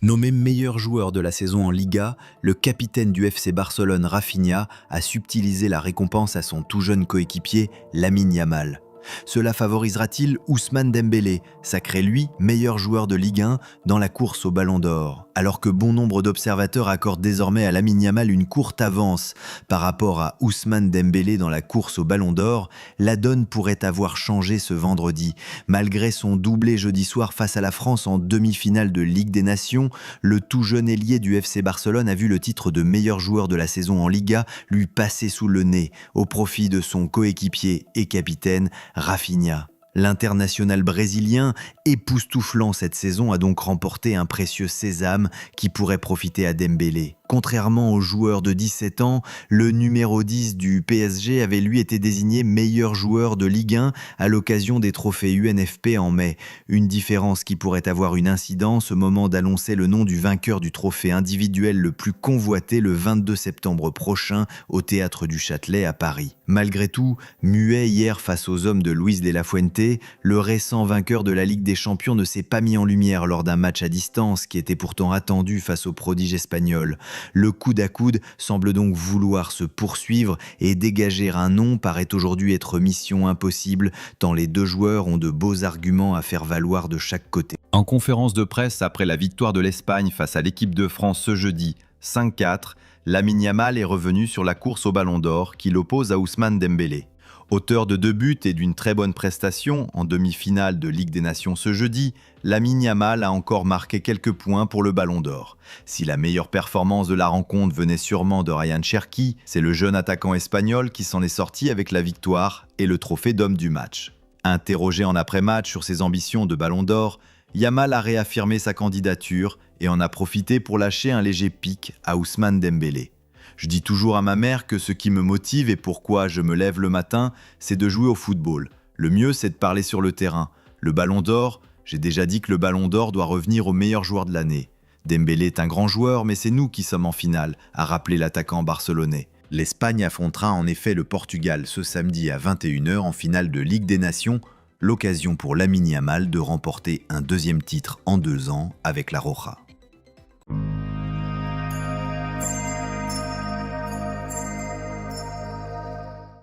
Nommé meilleur joueur de la saison en Liga, le capitaine du FC Barcelone Rafinha a subtilisé la récompense à son tout jeune coéquipier Lamine Yamal. Cela favorisera-t-il Ousmane Dembélé, sacré lui meilleur joueur de Ligue 1 dans la course au Ballon d'Or, alors que bon nombre d'observateurs accordent désormais à Lamine Yamal une courte avance par rapport à Ousmane Dembélé dans la course au Ballon d'Or, la donne pourrait avoir changé ce vendredi. Malgré son doublé jeudi soir face à la France en demi-finale de Ligue des Nations, le tout jeune ailier du FC Barcelone a vu le titre de meilleur joueur de la saison en Liga lui passer sous le nez au profit de son coéquipier et capitaine Rafinha. L'international brésilien, époustouflant cette saison, a donc remporté un précieux sésame qui pourrait profiter à Dembélé. Contrairement au joueur de 17 ans, le numéro 10 du PSG avait lui été désigné meilleur joueur de Ligue 1 à l'occasion des trophées UNFP en mai. Une différence qui pourrait avoir une incidence au moment d'annoncer le nom du vainqueur du trophée individuel le plus convoité le 22 septembre prochain au Théâtre du Châtelet à Paris. Malgré tout, muet hier face aux hommes de Luis de la Fuente, le récent vainqueur de la Ligue des Champions ne s'est pas mis en lumière lors d'un match à distance qui était pourtant attendu face au prodige espagnol. Le coude à coude semble donc vouloir se poursuivre et dégager un nom paraît aujourd'hui être mission impossible tant les deux joueurs ont de beaux arguments à faire valoir de chaque côté. En conférence de presse après la victoire de l'Espagne face à l'équipe de France ce jeudi 5-4, Lamine Yamal est revenu sur la course au Ballon d'Or qui l'oppose à Ousmane Dembélé. Auteur de 2 buts et d'une très bonne prestation en demi-finale de Ligue des Nations ce jeudi, Lamine Yamal a encore marqué quelques points pour le Ballon d'Or. Si la meilleure performance de la rencontre venait sûrement de Ryan Cherki, c'est le jeune attaquant espagnol qui s'en est sorti avec la victoire et le trophée d'homme du match. Interrogé en après-match sur ses ambitions de Ballon d'Or, Yamal a réaffirmé sa candidature et en a profité pour lâcher un léger pic à Ousmane Dembélé. Je dis toujours à ma mère que ce qui me motive et pourquoi je me lève le matin, c'est de jouer au football. Le mieux, c'est de parler sur le terrain. Le Ballon d'Or, j'ai déjà dit que le Ballon d'Or doit revenir au meilleur joueur de l'année. Dembélé est un grand joueur, mais c'est nous qui sommes en finale, a rappelé l'attaquant barcelonais. L'Espagne affrontera en effet le Portugal ce samedi à 21h en finale de Ligue des Nations, l'occasion pour Lamine Yamal de remporter un deuxième titre en 2 ans avec la Roja.